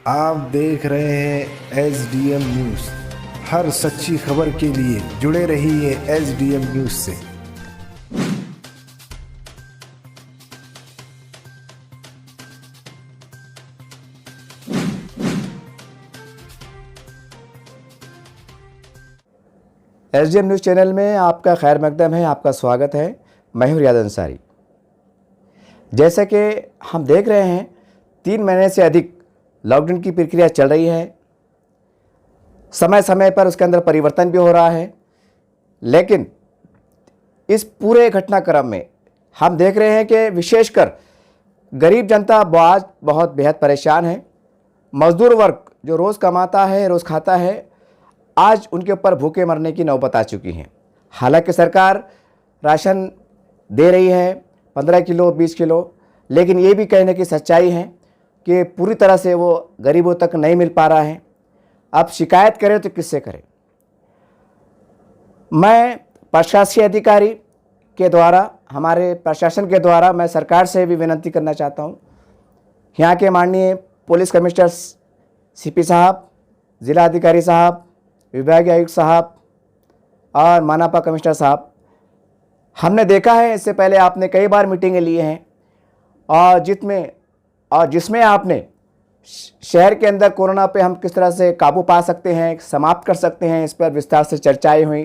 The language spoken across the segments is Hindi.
आप देख रहे हैं SDM न्यूज़। हर सच्ची खबर के लिए जुड़े रहिए SDM न्यूज़ से। SDM न्यूज़ चैनल में आपका खैर मकदम है, आपका स्वागत है। मैं हूं रियाद अंसारी। जैसे कि हम देख रहे हैं 3 महीने से अधिक लॉकडाउन की प्रक्रिया चल रही है। समय समय पर उसके अंदर परिवर्तन भी हो रहा है, लेकिन इस पूरे घटनाक्रम में हम देख रहे हैं कि विशेषकर गरीब जनता बहुत बेहद परेशान है। मजदूर वर्ग जो रोज़ कमाता है, रोज़ खाता है, आज उनके ऊपर भूखे मरने की नौबत आ चुकी है। हालांकि सरकार राशन दे रही है 15 किलो 20 किलो, लेकिन ये भी कहने की सच्चाई है कि पूरी तरह से वो गरीबों तक नहीं मिल पा रहा है। अब शिकायत करें तो किससे करें? मैं प्रशासकीय अधिकारी के द्वारा, हमारे प्रशासन के द्वारा मैं सरकार से भी विनती करना चाहता हूँ। यहाँ के माननीय पुलिस कमिश्नर CP साहब, ज़िला अधिकारी साहब, विभागीय आयुक्त साहब और मानापा कमिश्नर साहब, हमने देखा है इससे पहले आपने कई बार मीटिंगें ली हैं और जिसमें आपने शहर के अंदर कोरोना पे हम किस तरह से काबू पा सकते हैं, समाप्त कर सकते हैं, इस पर विस्तार से चर्चाएं हुई।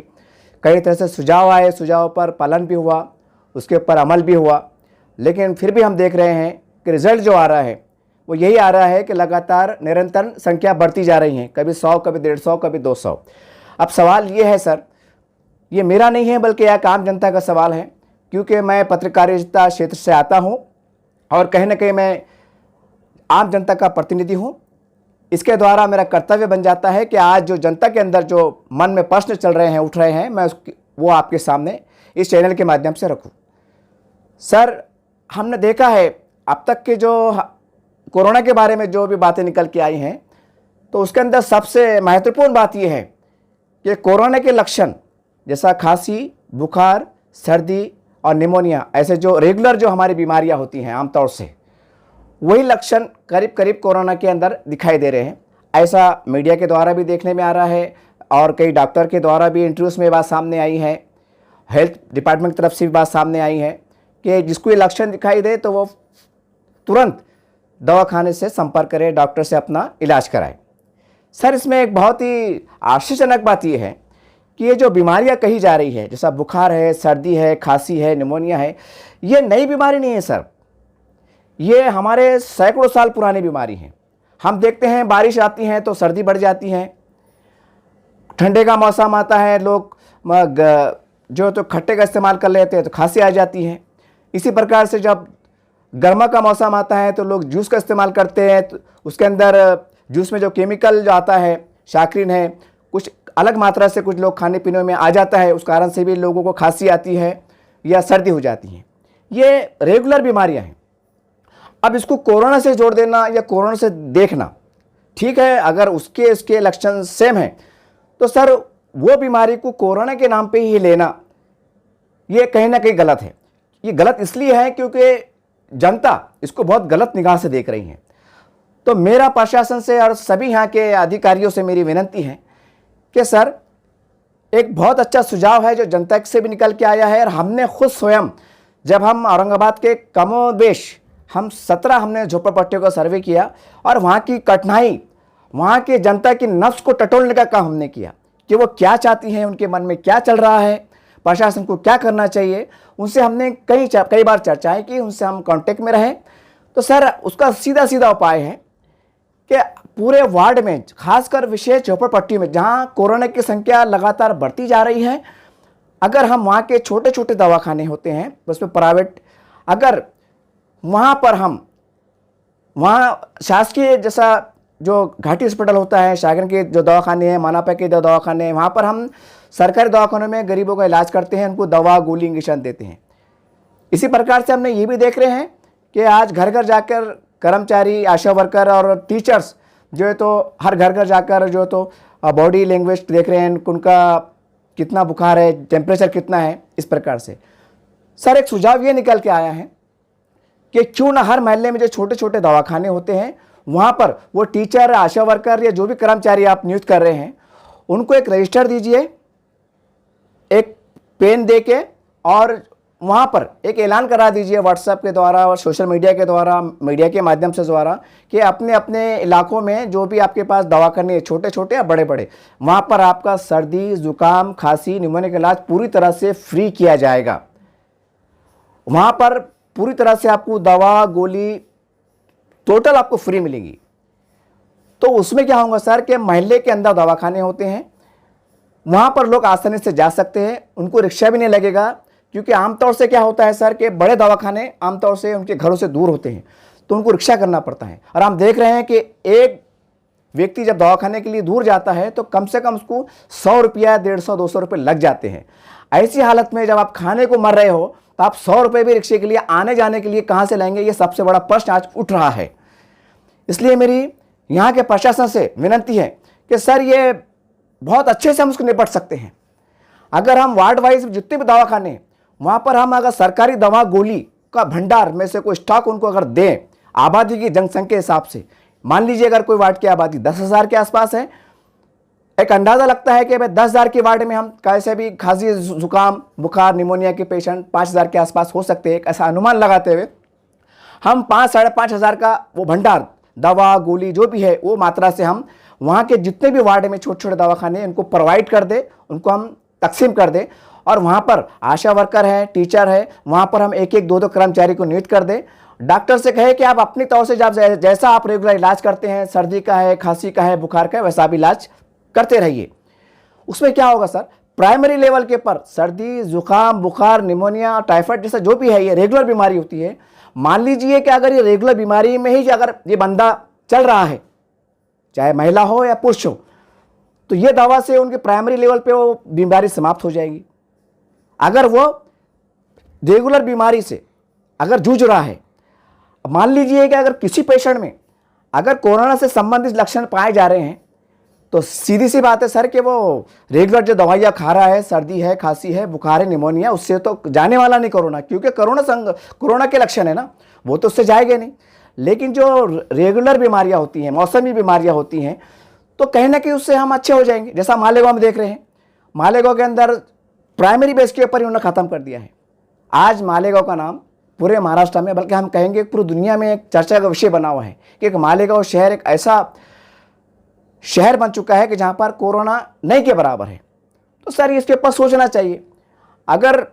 कई तरह से सुझाव आए, सुझाव पर पालन भी हुआ, उसके ऊपर अमल भी हुआ। लेकिन फिर भी हम देख रहे हैं कि रिज़ल्ट जो आ रहा है वो यही आ रहा है कि लगातार निरंतर संख्या बढ़ती जा रही है, कभी 100, कभी 150, कभी 200। अब सवाल ये है सर, ये मेरा नहीं है बल्कि एक आम जनता का सवाल है, क्योंकि मैं पत्रकारिता क्षेत्र से आता हूँ और कहीं ना कहीं मैं आम जनता का प्रतिनिधि हूँ। इसके द्वारा मेरा कर्तव्य बन जाता है कि आज जो जनता के अंदर जो मन में प्रश्न चल रहे हैं, उठ रहे हैं, मैं वो आपके सामने इस चैनल के माध्यम से रखूँ। सर, हमने देखा है अब तक के जो कोरोना के बारे में जो भी बातें निकल के आई हैं, तो उसके अंदर सबसे महत्वपूर्ण बात यह है कि कोरोना के लक्षण जैसा खांसी, बुखार, सर्दी और निमोनिया, ऐसे जो रेगुलर जो हमारी बीमारियां होती हैं आमतौर से, वही लक्षण करीब करीब कोरोना के अंदर दिखाई दे रहे हैं। ऐसा मीडिया के द्वारा भी देखने में आ रहा है और कई डॉक्टर के द्वारा भी इंटरव्यूज़ में बात सामने आई है, हेल्थ डिपार्टमेंट की तरफ से भी बात सामने आई है कि जिसको ये लक्षण दिखाई दे तो वो तुरंत दवाखाने से संपर्क करे, डॉक्टर से अपना इलाज कराए। सर, इसमें एक बहुत ही आश्चर्यजनक बात यह है कि ये जो बीमारियां कही जा रही है, जैसा बुखार है, सर्दी है, खांसी है, निमोनिया है, ये नई बीमारी नहीं है सर। ये हमारे सैकड़ों साल पुरानी बीमारी है। हम देखते हैं बारिश आती है तो सर्दी बढ़ जाती है, ठंडे का मौसम आता है लोग जो तो खट्टे का इस्तेमाल कर लेते हैं तो खांसी आ जाती है। इसी प्रकार से जब गर्मा का मौसम आता है तो लोग जूस का इस्तेमाल करते हैं, तो उसके अंदर जूस में जो केमिकल जो आता है, शाकरीन है, कुछ अलग मात्रा से कुछ लोग खाने पीने में आ जाता है, उस कारण से भी लोगों को खांसी आती है या सर्दी हो जाती है। ये रेगुलर बीमारियां हैं। अब इसको कोरोना से जोड़ देना या कोरोना से देखना ठीक है, अगर उसके लक्षण सेम हैं तो सर वो बीमारी को कोरोना के नाम पे ही लेना ये कहीं ना कहीं गलत है। ये गलत इसलिए है क्योंकि जनता इसको बहुत गलत निगाह से देख रही है। तो मेरा प्रशासन से और सभी यहाँ के अधिकारियों से मेरी विनती है कि सर, एक बहुत अच्छा सुझाव है जो जनता से भी निकल के आया है और हमने खुद स्वयं, जब हम औरंगाबाद के कमोबेश हम 17 हमने झोपड़पट्टियों का सर्वे किया और वहाँ की कठिनाई, वहाँ की जनता की नफ्स को टटोलने का काम हमने किया कि वो क्या चाहती हैं, उनके मन में क्या चल रहा है, प्रशासन को क्या करना चाहिए। उनसे हमने कई बार चर्चाएं की, उनसे हम कांटेक्ट में रहे। तो सर, उसका सीधा सीधा उपाय है कि पूरे वार्ड में, खासकर विशेष झोपड़पट्टी में जहां कोरोना की संख्या लगातार बढ़ती जा रही है, अगर हम वहां के छोटे छोटे दवाखाने होते हैं उसमें प्राइवेट, अगर वहां पर हम वहां शासकीय जैसा जो घाटी हॉस्पिटल होता है, शागन के जो दवाखाने हैं, मानापा के जो दवाखाने हैं, वहाँ पर हम सरकारी दवाखानों में गरीबों का इलाज करते हैं, उनको दवा गोली इंजेक्शन देते हैं। इसी प्रकार से हमने ये भी देख रहे हैं कि आज घर घर जाकर कर्मचारी, आशा वर्कर और टीचर्स जो है तो हर घर घर जाकर जो तो बॉडी लैंग्वेज देख रहे हैं, उनका कितना बुखार है, टेम्परेचर कितना है। इस प्रकार से सर एक सुझाव ये निकल के आया है कि क्यों ना हर मोहल्ले में जो छोटे छोटे दवाखाने होते हैं वहाँ पर वो टीचर, आशा वर्कर या जो भी कर्मचारी आप नियुक्त कर रहे हैं, उनको एक रजिस्टर दीजिए, एक पेन दे के, और वहाँ पर एक ऐलान करा दीजिए व्हाट्सएप के द्वारा और सोशल मीडिया के द्वारा, मीडिया के माध्यम से द्वारा, कि अपने अपने इलाकों में जो भी आपके पास दवाखाने, छोटे छोटे या बड़े बड़े, वहाँ पर आपका सर्दी, जुकाम, खांसी, निमोनिया का इलाज पूरी तरह से फ्री किया जाएगा। वहाँ पर पूरी तरह से आपको दवा, गोली टोटल आपको फ्री मिलेगी। तो उसमें क्या होगा सर कि मोहल्ले के अंदर दवाखाने होते हैं, वहाँ पर लोग आसानी से जा सकते हैं, उनको रिक्शा भी नहीं लगेगा, क्योंकि आमतौर से क्या होता है सर कि बड़े दवाखाने आमतौर से उनके घरों से दूर होते हैं, तो उनको रिक्शा करना पड़ता है। और हम देख रहे हैं कि एक व्यक्ति जब दवाखाने के लिए दूर जाता है तो कम से कम उसको 100 रुपया, 150, 200 रुपये लग जाते हैं। ऐसी हालत में जब आप खाने को मर रहे हो तो आप 100 रुपये भी रिक्शे के लिए आने जाने के लिए कहाँ से लाएंगे? ये सबसे बड़ा प्रश्न आज उठ रहा है। इसलिए मेरी यहाँ के प्रशासन से विनती है कि सर ये बहुत अच्छे से हम उसको निपट सकते हैं। अगर हम वार्ड वाइज जितने भी दवाखाने, वहाँ पर हम अगर सरकारी दवा गोली का भंडार में से कोई स्टॉक उनको अगर दें, आबादी की जनसंख्या के हिसाब से, मान लीजिए अगर कोई वार्ड की आबादी 10,000 के आसपास है, एक अंदाज़ा लगता है कि भाई 10,000 के वार्ड में हम कैसे भी खांसी, जुकाम, बुखार, निमोनिया के पेशेंट 5,000 के आसपास हो सकते हैं। ऐसा अनुमान लगाते हुए हम 5-5,500 का वो भंडार, दवा गोली जो भी है वो मात्रा से हम वहाँ के जितने भी वार्ड में छोटे छोटे दवाखाने उनको प्रोवाइड कर दे, उनको हम तकसीम कर दें। और वहाँ पर आशा वर्कर है, टीचर है, वहाँ पर हम 1-1, 2-2 कर्मचारी को नियुक्त कर दें। डॉक्टर से कहे कि आप अपनी तौर से जैसा आप रेगुलर इलाज करते हैं, सर्दी का है, खांसी का है, बुखार का है, वैसा भी इलाज करते रहिए। उसमें क्या होगा सर, प्राइमरी लेवल के पर सर्दी, जुकाम, बुखार, निमोनिया, टाइफाइड जैसा जो भी है, ये रेगुलर बीमारी होती है। मान लीजिए कि अगर ये रेगुलर बीमारी में ही अगर ये बंदा चल रहा है, चाहे महिला हो या पुरुष हो, तो ये दवा से उनके प्राइमरी लेवल पे वो बीमारी समाप्त हो जाएगी। अगर वो रेगुलर बीमारी से अगर जूझ रहा है, मान लीजिए कि अगर किसी पेशेंट में अगर कोरोना से संबंधित लक्षण पाए जा रहे हैं, तो सीधी सी बात है सर कि वो रेगुलर जो दवाइयाँ खा रहा है, सर्दी है, खांसी है, बुखार है, निमोनिया, उससे तो जाने वाला नहीं कोरोना, क्योंकि कोरोना के लक्षण है ना, वो तो उससे जाएंगे नहीं। लेकिन जो रेगुलर बीमारियाँ होती हैं, मौसमी बीमारियाँ होती हैं, तो कहीं ना कहीं उससे हम अच्छे हो जाएंगे। जैसा मालेगांव में देख रहे हैं, मालेगांव के अंदर प्राइमरी बेस के ऊपर उन्होंने ख़त्म कर दिया है। आज मालेगांव का नाम पूरे महाराष्ट्र में, बल्कि हम कहेंगे पूरी दुनिया में एक चर्चा का विषय बना हुआ है कि मालेगांव शहर एक ऐसा शहर बन चुका है कि जहाँ पर कोरोना नहीं के बराबर है। तो सर इसके ऊपर सोचना चाहिए। अगर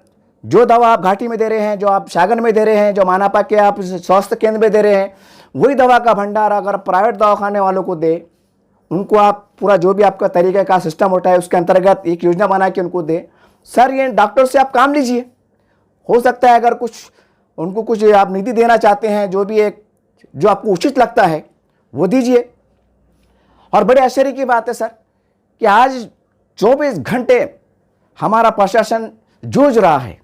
जो दवा आप घाटी में दे रहे हैं, जो आप शागन में दे रहे हैं, जो मानापा के आप स्वास्थ्य केंद्र में दे रहे हैं, वही दवा का भंडार अगर प्राइवेट दवाखाने वालों को दे, उनको आप पूरा जो भी आपका तरीके का सिस्टम होता है उसके अंतर्गत एक योजना बना के उनको दे। सर ये डॉक्टर से आप काम लीजिए, हो सकता है अगर कुछ उनको कुछ आप निधि देना चाहते हैं, जो भी एक जो आपको उचित लगता है वो दीजिए। और बड़े आश्चर्य की बात है सर कि आज 24 घंटे हमारा प्रशासन जूझ रहा है।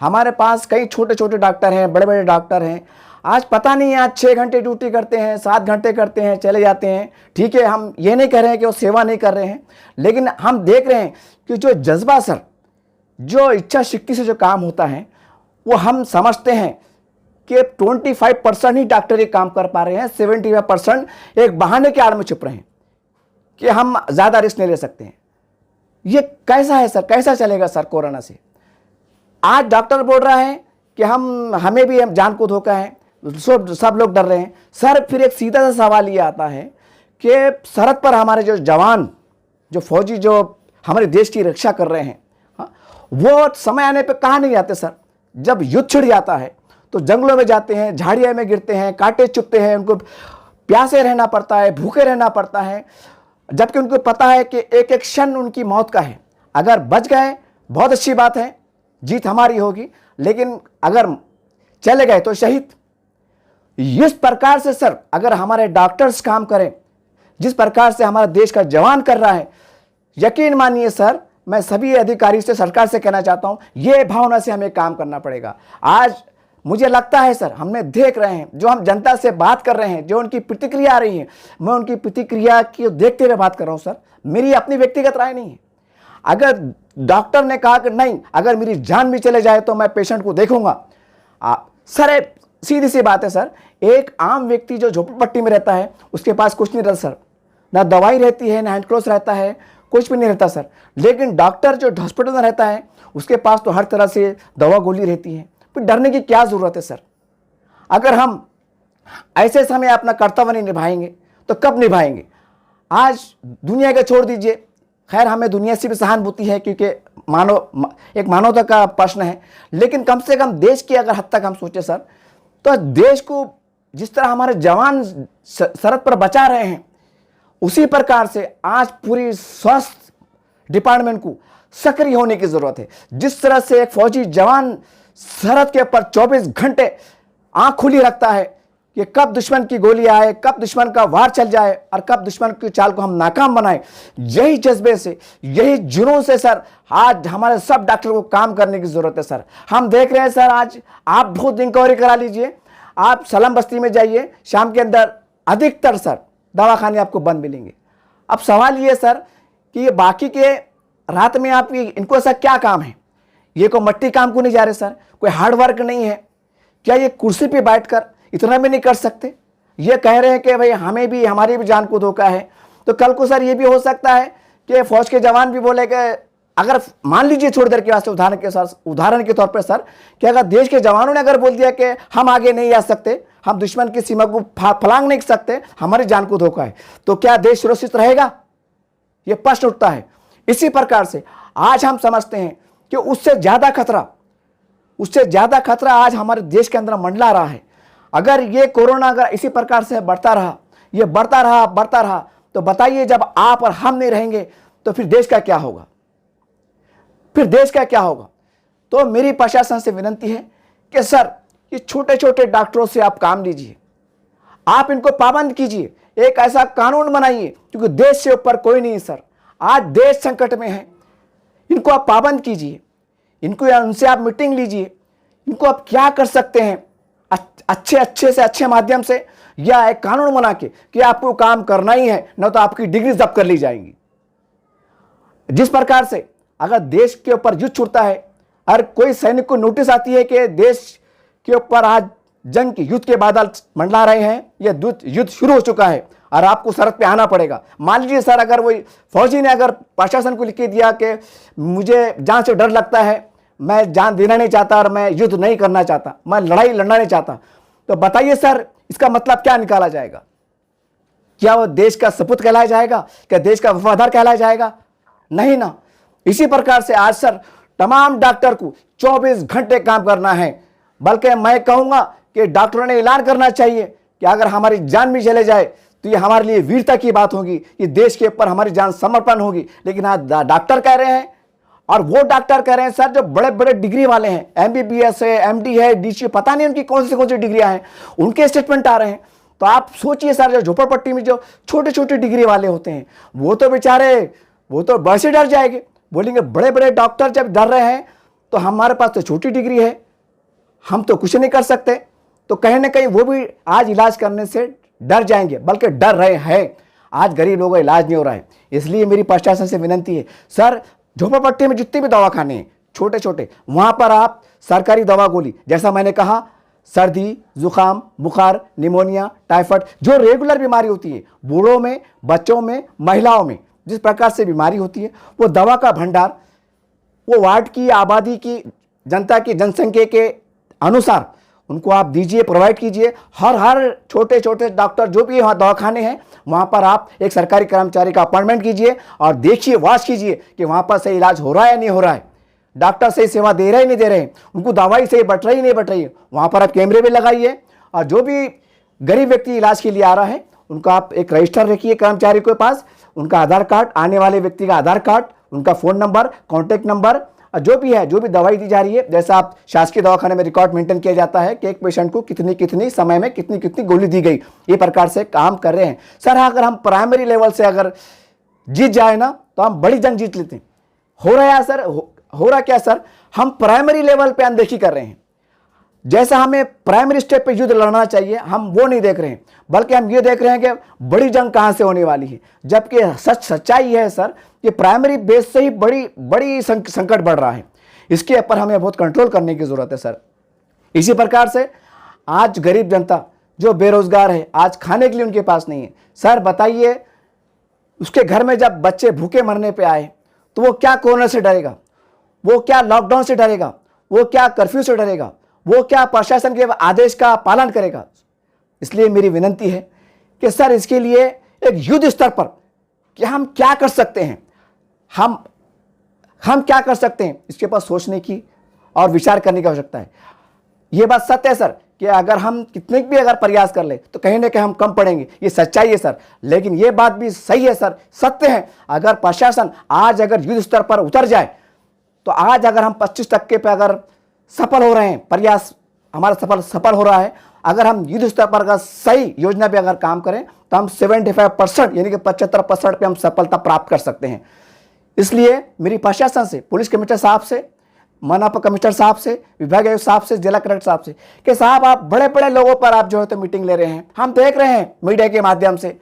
हमारे पास कई छोटे छोटे डॉक्टर हैं, बड़े बड़े डॉक्टर हैं, आज पता नहीं आज 6 घंटे ड्यूटी करते हैं, 7 घंटे करते हैं, चले जाते हैं। ठीक है, हम ये नहीं कह रहे हैं कि वो सेवा नहीं कर रहे हैं, लेकिन हम देख रहे हैं कि जो जज्बा सर, जो इच्छा शक्ति से जो काम होता है, वो हम समझते हैं कि 25% ही डॉक्टर ये काम कर पा रहे हैं, 75% एक बहाने के आड़ में छुप रहे हैं कि हम ज़्यादा रिस्क नहीं ले सकते हैं। ये कैसा है सर, कैसा चलेगा सर कोरोना से? आज डॉक्टर बोल रहा है कि हमें भी जान को धोखा है, सब लोग डर रहे हैं। सर फिर एक सीधा सा सवाल ये आता है कि सरहद पर हमारे जो जवान, जो फौजी, जो हमारे देश की रक्षा कर रहे हैं, वो समय आने पे कहाँ नहीं जाते सर? जब युद्ध छिड़ जाता है तो जंगलों में जाते हैं, झाड़ियों में गिरते हैं, कांटे चुभते हैं, उनको प्यासे रहना पड़ता है, भूखे रहना पड़ता है, जबकि उनको पता है कि एक एक क्षण उनकी मौत का है। अगर बच गए बहुत अच्छी बात है, जीत हमारी होगी, लेकिन अगर चले गए तो शहीद। इस प्रकार से सर अगर हमारे डॉक्टर्स काम करें जिस प्रकार से हमारा देश का जवान कर रहा है, यकीन मानिए सर, मैं सभी अधिकारी से, सरकार से कहना चाहता हूं, ये भावना से हमें काम करना पड़ेगा। आज मुझे लगता है सर, हमें देख रहे हैं, जो हम जनता से बात कर रहे हैं, जो उनकी प्रतिक्रिया आ रही है, मैं उनकी प्रतिक्रिया की देखते हुए बात कर रहा हूं सर, मेरी अपनी व्यक्तिगत राय नहीं है। अगर डॉक्टर ने कहा कि नहीं, अगर मेरी जान भी चले जाए तो मैं पेशेंट को देखूंगा, सर सीधी सी बात है सर, एक आम व्यक्ति जो झोपड़पट्टी में रहता है उसके पास कुछ नहीं रहता सर, ना दवाई रहती है, ना हैंड क्लोथ रहता है, कुछ भी नहीं रहता सर। लेकिन डॉक्टर जो हॉस्पिटल में रहता है उसके पास तो हर तरह से दवा गोली रहती है। फिर डरने की क्या ज़रूरत है सर? अगर हम ऐसे समय अपना कर्तव्य नहीं निभाएंगे तो कब निभाएंगे? आज दुनिया का छोड़ दीजिए, खैर हमें दुनिया से भी सहानुभूति है क्योंकि एक मानवता का प्रश्न है, लेकिन कम से कम देश की अगर हद तक हम सोचें सर, तो देश को जिस तरह हमारे जवान सरहद पर बचा रहे हैं उसी प्रकार से आज पूरी स्वास्थ्य डिपार्टमेंट को सक्रिय होने की जरूरत है। जिस तरह से एक फौजी जवान सरहद के ऊपर 24 घंटे आंख खुली रखता है कि कब दुश्मन की गोली आए, कब दुश्मन का वार चल जाए और कब दुश्मन की चाल को हम नाकाम बनाए, यही जज्बे से, यही जुनून से सर आज हमारे सब डॉक्टर को काम करने की जरूरत है सर। हम देख रहे हैं सर, आज आप बहुत इंक्वायरी करा लीजिए, आप सलाम बस्ती में जाइए, शाम के अंदर अधिकतर सर दवाखाने आपको बंद मिलेंगे। अब सवाल ये सर कि ये बाकी के रात में आप इनको ऐसा क्या काम है? ये कोई मट्टी काम को नहीं जा रहे सर, कोई हार्ड वर्क नहीं है क्या? ये कुर्सी पे बैठकर इतना भी नहीं कर सकते? ये कह रहे हैं कि भाई हमें भी, हमारी भी जान को धोखा है। तो कल को सर ये भी हो सकता है कि फौज के जवान भी बोले कि अगर मान लीजिए थोड़ी देर के वास्ते उदाहरण के तौर पर सर, कि अगर देश के जवानों ने अगर बोल दिया कि हम आगे नहीं जा सकते, हम दुश्मन की सीमा को फलांग नहीं सकते, हमारी जान को धोखा है, तो क्या देश सुरक्षित रहेगा? ये प्रश्न उठता है। इसी प्रकार से आज हम समझते हैं कि उससे ज्यादा खतरा आज हमारे देश के अंदर मंडला रहा है। अगर ये कोरोना अगर इसी प्रकार से बढ़ता रहा, तो बताइए जब आप और हम नहीं रहेंगे तो फिर देश का क्या होगा? तो मेरी प्रशासन से विनती है कि सर ये छोटे छोटे डॉक्टरों से आप काम लीजिए, आप इनको पाबंद कीजिए, एक ऐसा कानून बनाइए, क्योंकि देश से ऊपर कोई नहीं सर। आज देश संकट में है, इनको आप पाबंद कीजिए, उनसे आप मीटिंग लीजिए, इनको आप क्या कर सकते हैं अच्छे माध्यम से, या एक कानून बना के कि आपको काम करना ही है, न तो आपकी डिग्री जब्त कर ली जाएंगी। जिस प्रकार से अगर देश के ऊपर युद्ध छूटता है और कोई सैनिक को नोटिस आती है कि देश के ऊपर आज जंग के युद्ध के बादल मंडरा रहे हैं, यह युद्ध शुरू हो चुका है और आपको सरहद पे आना पड़ेगा। मान लीजिए सर, अगर वही फौजी ने अगर प्रशासन को लिख के दिया कि मुझे जान से डर लगता है, मैं जान देना नहीं चाहता और मैं युद्ध नहीं करना चाहता, मैं लड़ाई लड़ना नहीं चाहता, तो बताइए सर इसका मतलब क्या निकाला जाएगा? क्या वो देश का सपूत कहलाया जाएगा? क्या देश का वफादार कहलाया जाएगा? नहीं ना। इसी प्रकार से आज सर तमाम डॉक्टर को 24 घंटे काम करना है, बल्कि मैं कहूंगा कि डॉक्टरों ने ऐलान करना चाहिए कि अगर हमारी जान भी चले जाए तो ये हमारे लिए वीरता की बात होगी, ये देश के ऊपर हमारी जान समर्पण होगी। लेकिन आज डॉक्टर कह रहे हैं, और वो डॉक्टर कह रहे हैं सर जो बड़े बड़े डिग्री वाले हैं, MBBS है, MD है, DC, पता नहीं उनकी कौन सी डिग्रियां हैं, उनके स्टेटमेंट आ रहे हैं। तो आप सोचिए सर, जो झोपड़पट्टी में जो छोटे छोटे डिग्री वाले होते हैं वो तो बेचारे, वो तो बस ही डर जाएंगे, बोलेंगे बड़े बड़े डॉक्टर जब डर रहे हैं तो हमारे पास तो छोटी डिग्री है, हम तो कुछ नहीं कर सकते। तो कहीं ना कहीं वो भी आज इलाज करने से डर जाएंगे, बल्कि डर रहे हैं। आज गरीब लोगों का इलाज नहीं हो रहा है। इसलिए मेरी प्रशासन से विनती है सर, झोपड़पट्टी में जितने भी दवाखाने हैं छोटे छोटे, वहां पर आप सरकारी दवा गोली, जैसा मैंने कहा, सर्दी, जुकाम, बुखार, निमोनिया, टाइफाइड, जो रेगुलर बीमारी होती है बूढ़ों में, बच्चों में, महिलाओं में, जिस प्रकार से बीमारी होती है, वो दवा का भंडार वो वार्ड की आबादी की जनता की जनसंख्या के अनुसार उनको आप दीजिए, प्रोवाइड कीजिए। हर छोटे छोटे डॉक्टर जो भी वहाँ दवाखाने हैं वहाँ पर आप एक सरकारी कर्मचारी का अपॉइंटमेंट कीजिए और देखिए, वॉच कीजिए कि वहाँ पर सही इलाज हो रहा है या नहीं हो रहा है, डॉक्टर सही सेवा दे रहे हैं नहीं दे रहे हैं, उनको दवाई सही बट रही नहीं बट रही है। वहाँ पर आप कैमरे भी लगाइए, और जो भी गरीब व्यक्ति इलाज के लिए आ रहा है उनका आप एक रजिस्टर रखिए कर्मचारी के पास, उनका आधार कार्ड, आने वाले व्यक्ति का आधार कार्ड, उनका फ़ोन नंबर, कॉन्टैक्ट नंबर, जो भी है, जो भी दवाई दी जा रही है, जैसा आप शासकीय दवाखाने में रिकॉर्ड मेंटेन किया जाता है कि एक पेशेंट को कितनी समय में कितनी गोली दी गई, ये प्रकार से काम कर रहे हैं सर। अगर हम प्राइमरी लेवल से अगर जीत जाए ना तो हम बड़ी जंग जीत लेते हैं। हो रहा है सर, हो रहा क्या सर, हम प्राइमरी लेवल पे अनदेखी कर रहे हैं। जैसा हमें प्राइमरी स्टेप पे युद्ध लड़ना चाहिए हम वो नहीं देख रहे हैं, बल्कि हम ये देख रहे हैं कि बड़ी जंग कहां से होने वाली है। जबकि सच्चाई है सर कि प्राइमरी बेस से ही बड़ी संकट बढ़ रहा है। इसके ऊपर हमें बहुत कंट्रोल करने की जरूरत है सर। इसी प्रकार से आज गरीब जनता जो बेरोजगार है, आज खाने के लिए उनके पास नहीं है। सर बताइए, उसके घर में जब बच्चे भूखे मरने पे आए तो वो क्या कोरोना से डरेगा, वो क्या लॉकडाउन से डरेगा, वो क्या कर्फ्यू से डरेगा, वो क्या प्रशासन के आदेश का पालन करेगा। इसलिए मेरी विनती है कि सर इसके लिए एक युद्ध स्तर पर कि हम क्या कर सकते हैं, हम क्या कर सकते हैं, इसके ऊपर सोचने की और विचार करने की आवश्यकता है। ये बात सत्य है सर कि अगर हम कितने भी अगर प्रयास कर ले तो कहीं ना कहीं हम कम पड़ेंगे, ये सच्चाई है सर। लेकिन ये बात भी सही है सर, सत्य है, अगर प्रशासन आज अगर युद्ध स्तर पर उतर जाए तो आज अगर हम 25% पे अगर सफल हो रहे हैं, प्रयास हमारा सफल हो रहा है, अगर हम युद्ध स्तर पर अगर सही योजना पे अगर काम करें तो हम 75% यानी कि 75% पे हम सफलता प्राप्त कर सकते हैं। इसलिए मेरी प्रशासन से, पुलिस कमिश्नर साहब से, मनपा कमिश्नर साहब से, विभाग आयुक्त साहब से, जिला कलेक्टर साहब से कि साहब आप बड़े बड़े लोगों पर आप जो है तो मीटिंग ले रहे हैं, हम देख रहे हैं मीडिया के माध्यम से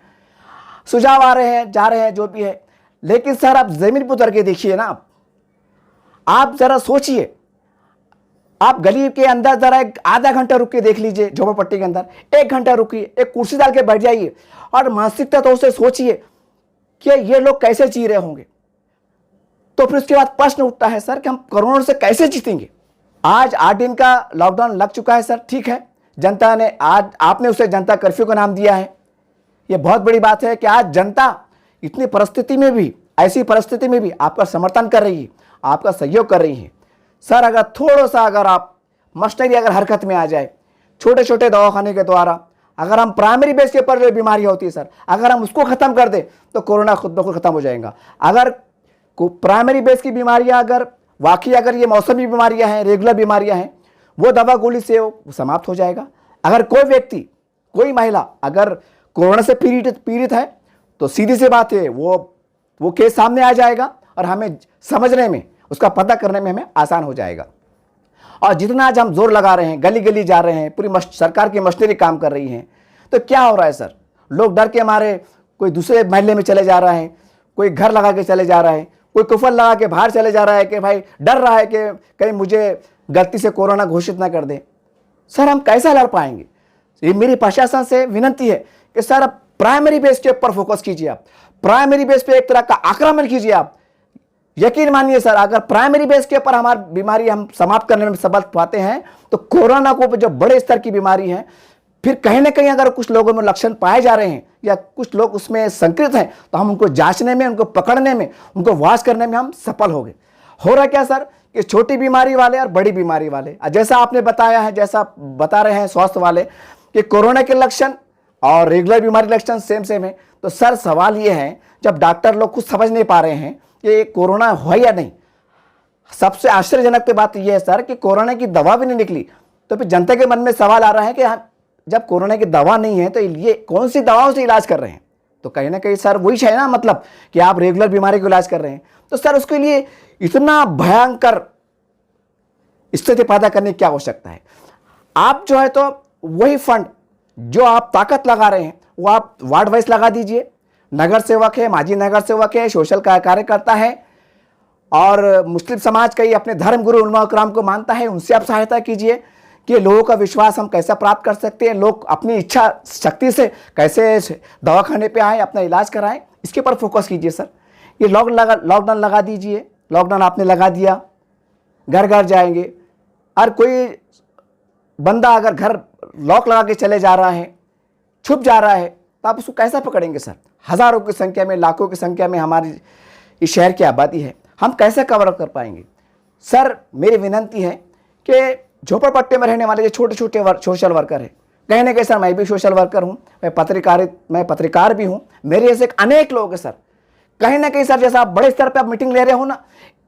सुझाव आ रहे हैं, जा रहे हैं, जो भी है, लेकिन सर आप जमीन पर उतर के देखिए ना, आप जरा सोचिए, आप गली के अंदर जरा एक आधा घंटा रुक के देख लीजिए, झोपड़पट्टी के अंदर 1 घंटा रुकिए, एक कुर्सी डाल के बैठ जाइए और मानसिकता तो उससे सोचिए कि ये लोग कैसे जी रहे होंगे। तो फिर उसके बाद प्रश्न उठता है सर कि हम कोरोना से कैसे जीतेंगे। आज 8 दिन का लॉकडाउन लग चुका है सर, ठीक है, जनता ने आज आपने उसे जनता कर्फ्यू का नाम दिया है। यह बहुत बड़ी बात है कि आज जनता इतनी परिस्थिति में भी, ऐसी परिस्थिति में भी आपका समर्थन कर रही है, आपका सहयोग कर रही है। सर अगर थोड़ा सा अगर आप मशीनरी अगर हरकत में आ जाए, छोटे छोटे दवाखाने के द्वारा अगर हम प्राइमरी बेस के ऊपर जो बीमारी होती है सर, अगर हम उसको खत्म कर दें तो कोरोना खुद ब खुद खत्म हो जाएगा। अगर प्राइमरी बेस की बीमारियां अगर वाकई अगर ये मौसमी बीमारियां हैं, रेगुलर बीमारियां हैं, वो दवा गोली से वो समाप्त हो जाएगा। अगर कोई व्यक्ति, कोई महिला अगर कोरोना से पीड़ित है तो सीधी सी बात है वो केस सामने आ जाएगा और हमें समझने में, उसका पता करने में हमें आसान हो जाएगा। और जितना आज हम जोर लगा रहे हैं, गली गली जा रहे हैं, पूरी सरकार की मशीनरी काम कर रही है, तो क्या हो रहा है सर, लोग डर के मारे कोई दूसरे मोहल्ले में चले जा रहा है, कोई घर लगा के चले जा रहा है, कोई कुफल लगा के बाहर चले जा रहा है कि भाई डर रहा है कि कहीं मुझे गलती से कोरोना घोषित ना कर दे। सर हम कैसा लड़ पाएंगे। ये मेरी प्रशासन से विनती है कि सर आप प्राइमरी बेस के ऊपर फोकस कीजिए, आप प्राइमरी बेस पे एक तरह का आक्रमण कीजिए। आप यकीन मानिए सर, अगर प्राइमरी बेस के ऊपर हमारी बीमारी हम समाप्त करने में सफल पाते हैं तो कोरोना को जो बड़े स्तर की बीमारी है, फिर कहीं ना कहीं अगर कुछ लोगों में लक्षण पाए जा रहे हैं या कुछ लोग उसमें संक्रमित हैं तो हम उनको जांचने में, उनको पकड़ने में, उनको वाश करने में हम सफल हो गए। हो रहा क्या सर कि छोटी बीमारी वाले और बड़ी बीमारी वाले, जैसा आपने बताया है, जैसा बता रहे हैं स्वास्थ्य वाले कि कोरोना के लक्षण और रेगुलर बीमारी लक्षण सेम है, तो सर सवाल ये है जब डॉक्टर लोग कुछ समझ नहीं पा रहे हैं कि कोरोना है या नहीं। सबसे आश्चर्यजनक तो बात यह है सर कि कोरोना की दवा भी नहीं निकली, तो फिर जनता के मन में सवाल आ रहा है कि जब कोरोना की दवा नहीं है तो ये कौन सी दवाओं से इलाज कर रहे हैं। तो कहीं ना कहीं सर वही है ना, मतलब कि आप रेगुलर बीमारी को इलाज कर रहे हैं, तो सर उसके लिए इतना भयंकर स्थिति पैदा करने की क्या आवश्यकता है। आप जो है तो वही फंड जो आप ताकत लगा रहे हैं वो आप वार्ड वाइज लगा दीजिए। नगर सेवक है, माजी नगर सेवक है, सोशल कार्यकर्ता है और मुस्लिम समाज का ही अपने धर्म गुरु उलमा कराम को मानता है, उनसे आप सहायता कीजिए कि लोगों का विश्वास हम कैसे प्राप्त कर सकते हैं, लोग अपनी इच्छा शक्ति से कैसे दवाखाने पे आए, अपना इलाज कराएं, इसके ऊपर फोकस कीजिए सर। ये लॉकडाउन लगा दीजिए। लॉकडाउन आपने लगा दिया, घर घर जाएंगे, और कोई बंदा अगर घर लॉक लगा के चले जा रहा है, छुप जा रहा है, तो आप उसको कैसा पकड़ेंगे सर। हज़ारों की संख्या में, लाखों की संख्या में हमारी इस शहर की आबादी है, हम कैसे कवर अप कर पाएंगे। सर मेरी विनती है कि झोपड़पट्टी में रहने वाले जो छोटे छोटे सोशल वर्कर है, कहीं ना कहीं सर मैं भी सोशल वर्कर हूँ, मैं पत्रकार भी हूँ, मेरे ऐसे अनेक लोग हैं सर। कहीं ना कहीं सर जैसा आप बड़े स्तर पे आप मीटिंग ले रहे हो ना,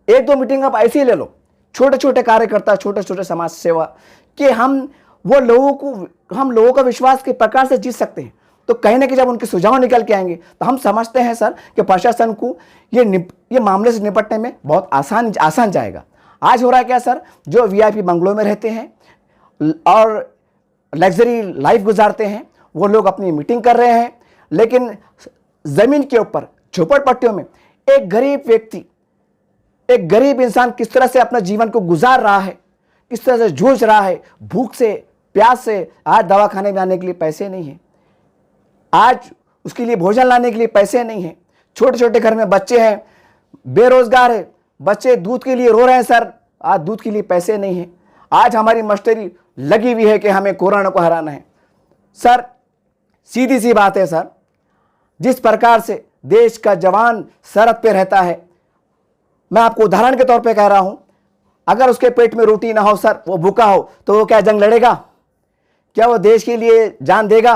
1-2 मीटिंग आप ऐसे ही ले लो, छोटे छोटे कार्यकर्ता, छोटे छोटे समाज सेवा, कि हम लोगों का विश्वास किस प्रकार से जीत सकते हैं। तो कहीं ना कहीं जब उनके सुझाव निकल के आएंगे तो हम समझते हैं सर कि प्रशासन को ये मामले से निपटने में बहुत आसान जाएगा। आज हो रहा है क्या सर, जो वीआईपी बंगलों में रहते हैं और लग्जरी लाइफ गुजारते हैं, वो लोग अपनी मीटिंग कर रहे हैं, लेकिन ज़मीन के ऊपर झोपड़पट्टियों में एक गरीब व्यक्ति, एक गरीब इंसान किस तरह से अपना जीवन को गुजार रहा है, किस तरह से जूझ रहा है, भूख से, प्यास से आज दवाखाने में आने के लिए पैसे नहीं है, आज उसके लिए भोजन लाने के लिए पैसे नहीं है। छोटे छोटे घर में बच्चे हैं, बेरोजगार है, बच्चे दूध के लिए रो रहे हैं सर, आज दूध के लिए पैसे नहीं है। आज हमारी मस्टरी लगी हुई है कि हमें कोरोना को हराना है। सर सीधी सी बात है सर, जिस प्रकार से देश का जवान सरहद पे रहता है, मैं आपको उदाहरण के तौर पे कह रहा हूं, अगर उसके पेट में रोटी ना हो सर, वो भूखा हो, तो वो क्या जंग लड़ेगा? क्या वो देश के लिए जान देगा?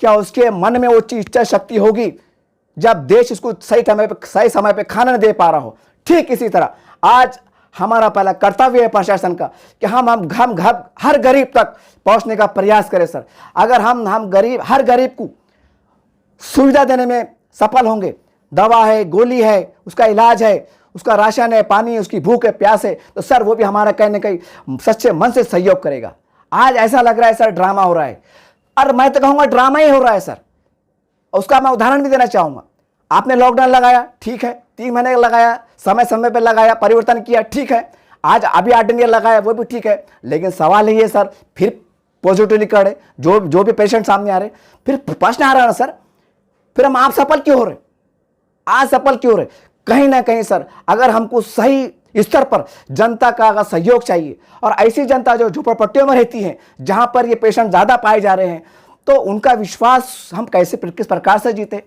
क्या उसके मन में वो इच्छा शक्ति होगी जब देश उसको सही समय पे खाना नहीं दे पा रहा हो? ठीक इसी तरह आज हमारा पहला कर्तव्य है प्रशासन का कि हम हर गरीब तक पहुंचने का प्रयास करें सर। अगर हम हर गरीब को सुविधा देने में सफल होंगे, दवा है, गोली है, उसका इलाज है, उसका राशन है, पानी है, उसकी भूख है, प्यास है, तो सर वो भी हमारा कहीं ना कहीं सच्चे मन से सहयोग करेगा। आज ऐसा लग रहा है सर ड्रामा हो रहा है, और मैं तो कहूँगा ड्रामा ही हो रहा है सर। उसका मैं उदाहरण भी देना चाहूँगा। आपने लॉकडाउन लगाया, ठीक है, 3 महीने लगाया, समय समय पर लगाया, परिवर्तन किया, ठीक है, आज अभी 8 दिन लगाया, वो भी ठीक है, लेकिन सवाल ये है सर, फिर पॉजिटिव निकले जो भी पेशेंट सामने आ रहे, फिर प्रश्न आ रहा है ना सर, फिर हम आप सफल क्यों हो रहे, आज सफल क्यों हो रहे? कहीं ना कहीं सर, अगर हमको सही स्तर पर जनता का अगर सहयोग चाहिए, और ऐसी जनता जो झोपड़पट्टियों में रहती है, जहां पर ये पेशेंट ज्यादा पाए जा रहे हैं, तो उनका विश्वास हम किस प्रकार से जीते,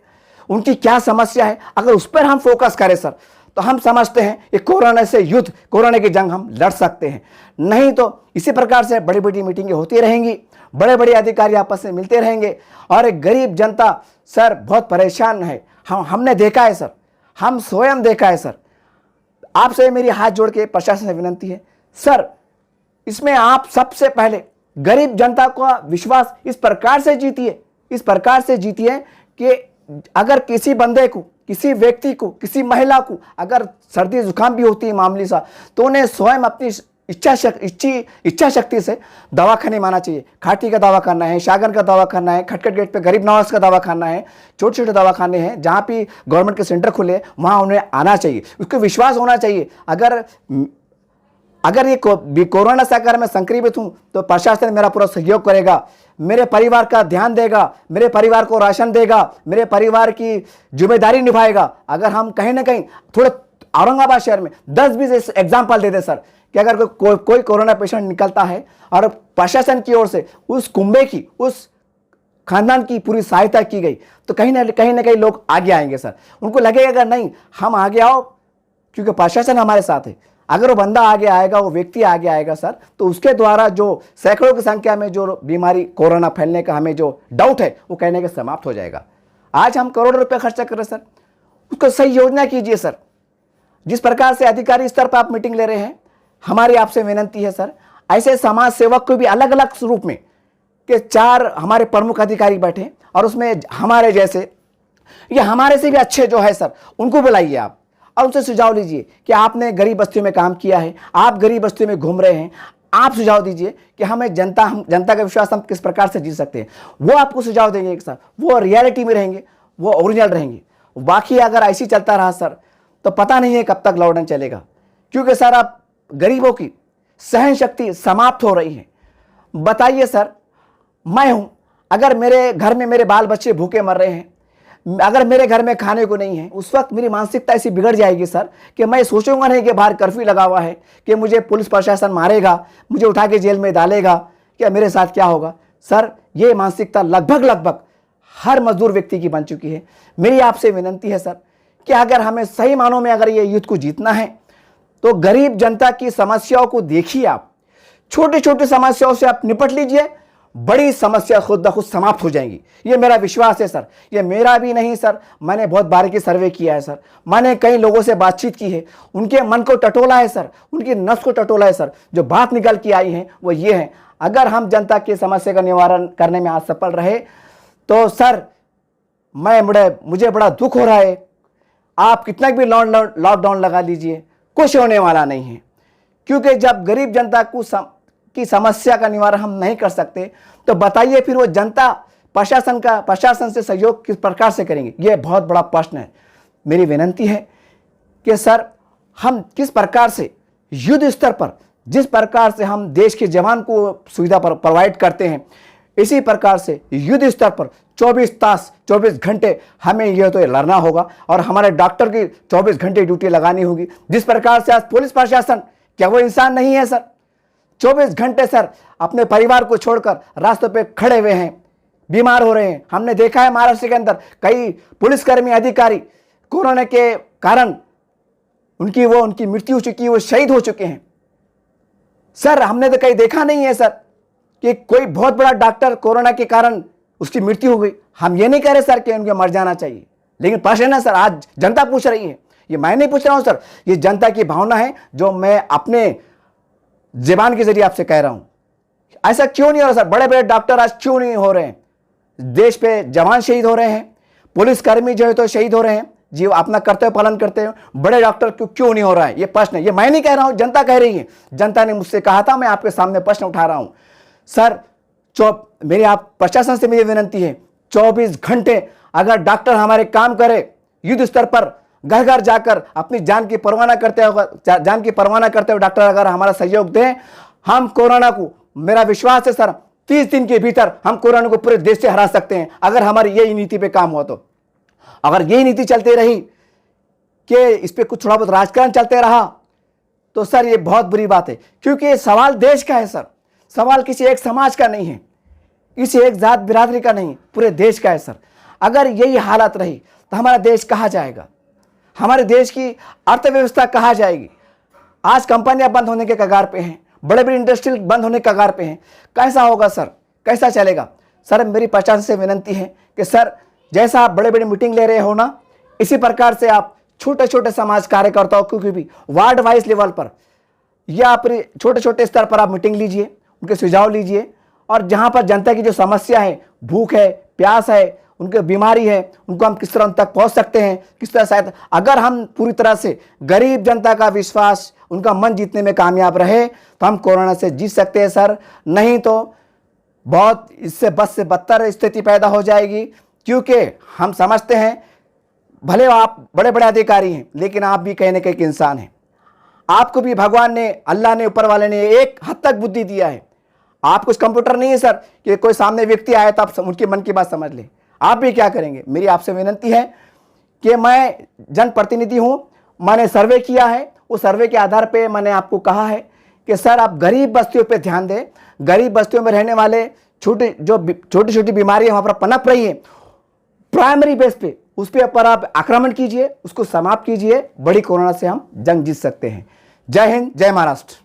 उनकी क्या समस्या है, अगर उस पर हम फोकस करें सर, तो हम समझते हैं ये कोरोना से युद्ध, कोरोना की जंग हम लड़ सकते हैं। नहीं तो इसी प्रकार से बड़ी बड़ी मीटिंगें होती रहेंगी, बड़े बड़े अधिकारी आपस में मिलते रहेंगे, और एक गरीब जनता सर बहुत परेशान है। हमने देखा है सर, हम स्वयं देखा है सर। आपसे मेरी हाथ जोड़ के प्रशासन से विनती है सर, इसमें आप सबसे पहले गरीब जनता का विश्वास इस प्रकार से जीतिए कि अगर किसी बंदे को, किसी व्यक्ति को, किसी महिला को अगर सर्दी जुकाम भी होती है मामूली सा, तो उन्हें स्वयं अपनी इच्छा शक्ति से दवाखाने में आना चाहिए। खाटी का दवा करना है, शागन का दवा करना है, खटखट गेट पे गरीब नवाज का दवा करना है, छोटे छोटे दवाखाने हैं जहाँ भी गवर्नमेंट के सेंटर खुले, वहाँ उन्हें आना चाहिए। उसको विश्वास होना चाहिए अगर ये कोरोना से अगर मैं संक्रमित हूँ तो प्रशासन मेरा पूरा सहयोग करेगा, मेरे परिवार का ध्यान देगा, मेरे परिवार को राशन देगा, मेरे परिवार की जिम्मेदारी निभाएगा। अगर हम कहीं ना कहीं थोड़े औरंगाबाद शहर में 10-20 एग्जाम्पल दे दे सर, कि अगर कोई कोरोना पेशेंट निकलता है और प्रशासन की ओर से उस कुंबे की, उस खानदान की पूरी सहायता की गई, तो कहीं ना कहीं लोग आगे आएंगे सर। उनको लगेगा अगर नहीं हम आगे आओ क्योंकि प्रशासन हमारे साथ है। अगर वो बंदा आगे आएगा, वो व्यक्ति आगे आएगा सर, तो उसके द्वारा जो सैकड़ों की संख्या में जो बीमारी कोरोना फैलने का हमें जो डाउट है वो कहने के समाप्त हो जाएगा। आज हम करोड़ों रुपए खर्चा कर रहे हैं सर, उसको सही योजना कीजिए सर। जिस प्रकार से अधिकारी स्तर पर आप मीटिंग ले रहे हैं, हमारी आपसे विनती है सर, ऐसे समाज सेवक को भी अलग अलग रूप में कि 4 हमारे प्रमुख अधिकारी बैठे और उसमें हमारे जैसे या हमारे से भी अच्छे जो है सर, उनको बुलाइए आप और उनसे सुझाव लीजिए कि आपने गरीब बस्तियों में काम किया है, आप गरीब बस्तियों में घूम रहे हैं, आप सुझाव दीजिए कि हमें जनता का विश्वास हम किस प्रकार से जीत सकते हैं। वो आपको सुझाव देंगे एक साथ, वो रियलिटी में रहेंगे, वो ओरिजिनल रहेंगे। बाकी अगर ऐसी चलता रहा सर, तो पता नहीं है कब तक लॉकडाउन चलेगा, क्योंकि सर आप गरीबों की सहन शक्ति समाप्त हो रही है। बताइए सर, मैं हूं, अगर मेरे घर में मेरे बाल बच्चे भूखे मर रहे हैं, अगर मेरे घर में खाने को नहीं है, उस वक्त मेरी मानसिकता ऐसी बिगड़ जाएगी सर कि मैं सोचूंगा नहीं कि बाहर कर्फ्यू लगा हुआ है, कि मुझे पुलिस प्रशासन मारेगा, मुझे उठा के जेल में डालेगा, क्या मेरे साथ क्या होगा। सर ये मानसिकता लगभग हर मजदूर व्यक्ति की बन चुकी है। मेरी आपसे विनती है सर कि अगर हमें सही मानों में अगर ये युद्ध को जीतना है, तो गरीब जनता की समस्याओं को देखिए आप, छोटी छोटी समस्याओं से आप निपट लीजिए, बड़ी समस्या खुद ब खुद समाप्त हो जाएंगी। ये मेरा विश्वास है सर। ये मेरा भी नहीं सर, मैंने बहुत बारीकी सर्वे किया है सर, मैंने कई लोगों से बातचीत की है, उनके मन को टटोला है सर, उनकी नस को टटोला है सर। जो बात निकल के आई है वो ये है, अगर हम जनता की समस्या का निवारण करने में आज सफल रहे तो सर मुझे बड़ा दुख हो रहा है। आप कितना भी लॉकडाउन लगा लीजिए, कुछ होने वाला नहीं है, क्योंकि जब गरीब जनता की समस्या का निवारण हम नहीं कर सकते तो बताइए फिर वो जनता प्रशासन से सहयोग किस प्रकार से करेंगे। ये बहुत बड़ा प्रश्न है। मेरी विनती है कि सर हम किस प्रकार से युद्ध स्तर पर जिस प्रकार से हम देश के जवान को सुविधा प्रोवाइड करते हैं, इसी प्रकार से युद्ध स्तर पर 24 तास 24 घंटे हमें यह तो लड़ना होगा और हमारे डॉक्टर की 24 घंटे ड्यूटी लगानी होगी। जिस प्रकार से आज पुलिस प्रशासन, क्या वो इंसान नहीं है सर? 24 घंटे सर अपने परिवार को छोड़कर रास्तों पे खड़े हुए हैं, बीमार हो रहे हैं। हमने देखा है महाराष्ट्र के अंदर कई पुलिसकर्मी अधिकारी कोरोना के कारण उनकी मृत्यु हो चुकी है, वो शहीद हो चुके हैं। सर हमने तो कहीं देखा नहीं है सर कि कोई बहुत बड़ा डॉक्टर कोरोना के कारण उसकी मृत्यु हो गई। हम ये नहीं कह रहे सर कि उनके मर जाना चाहिए, लेकिन प्रश्न है सर, आज जनता पूछ रही है, ये मैं नहीं पूछ रहा हूं सर, ये जनता की भावना है जो मैं अपने ज़बान के जरिए आपसे कह रहा हूं। ऐसा क्यों नहीं हो रहा सर? बड़े बड़े डॉक्टर आज क्यों नहीं हो रहे हैं? देश पे जवान शहीद हो रहे हैं, पुलिसकर्मी जो है तो शहीद हो रहे हैं, जी अपना कर्तव्य पालन करते हैं, बड़े डॉक्टर क्यों नहीं हो रहा है? ये प्रश्न है, ये मैं नहीं कह रहा हूं, जनता कह रही है। जनता ने मुझसे कहा था, मैं आपके सामने प्रश्न उठा रहा हूं सर। मेरी आप प्रशासन से मेरी विनंती है, 24 घंटे अगर डॉक्टर हमारे काम करे, युद्ध स्तर पर घर घर जाकर अपनी जान की परवाह न करते हुए डॉक्टर अगर हमारा सहयोग दें, हम कोरोना को, मेरा विश्वास है सर 30 दिन के भीतर हम कोरोना को पूरे देश से हरा सकते हैं, अगर हमारी यही नीति पे काम हुआ तो। अगर यही नीति चलती रही कि इस पे कुछ थोड़ा बहुत राजकारण चलते रहा तो सर ये बहुत बुरी बात है, क्योंकि ये सवाल देश का है सर, सवाल किसी एक समाज का नहीं है, किसी एक जात बिरादरी का नहीं, पूरे देश का है सर। अगर यही हालत रही तो हमारा देश कहाँ जाएगा? हमारे देश की अर्थव्यवस्था कहाँ जाएगी? आज कंपनियां बंद होने के कगार पे हैं, बड़े बड़े इंडस्ट्री बंद होने के कगार पे हैं, कैसा होगा सर? कैसा चलेगा सर? मेरी प्रशासन से विनंती है कि सर जैसा आप बड़े बड़े मीटिंग ले रहे हो ना, इसी प्रकार से आप छोटे छोटे समाज कार्यकर्ताओं को भी वार्ड वाइज लेवल पर या फिर छोटे छोटे स्तर पर आप मीटिंग लीजिए, उनके सुझाव लीजिए, और जहां पर जनता की जो समस्या है, भूख है, प्यास है, उनकी बीमारी है, उनको हम किस तरह उन तक पहुंच सकते हैं, किस तरह शायद अगर हम पूरी तरह से गरीब जनता का विश्वास, उनका मन जीतने में कामयाब रहे तो हम कोरोना से जीत सकते हैं सर। नहीं तो बहुत इससे बद से बदतर स्थिति पैदा हो जाएगी, क्योंकि हम समझते हैं भले आप बड़े बड़े अधिकारी हैं, लेकिन आप भी कहीं ना कहीं एक इंसान हैं। आपको भी भगवान ने, अल्लाह ने, ऊपर वाले ने एक हद तक बुद्धि दिया है। आप कुछ कंप्यूटर नहीं है सर कि कोई सामने व्यक्ति आए तो आप उनके मन की बात समझ लें। आप भी क्या करेंगे? मेरी आपसे विनंती है कि मैं जनप्रतिनिधि हूं, मैंने सर्वे किया है, उस सर्वे के आधार पे मैंने आपको कहा है कि सर आप गरीब बस्तियों पे ध्यान दें। गरीब बस्तियों में रहने वाले छोटी छोटी बीमारियां वहां पर पनप रही हैं, प्राइमरी बेस पे उस पर आप आक्रमण कीजिए, उसको समाप्त कीजिए। बड़ी कोरोना से हम जंग जीत सकते हैं। जय हिंद, जय महाराष्ट्र।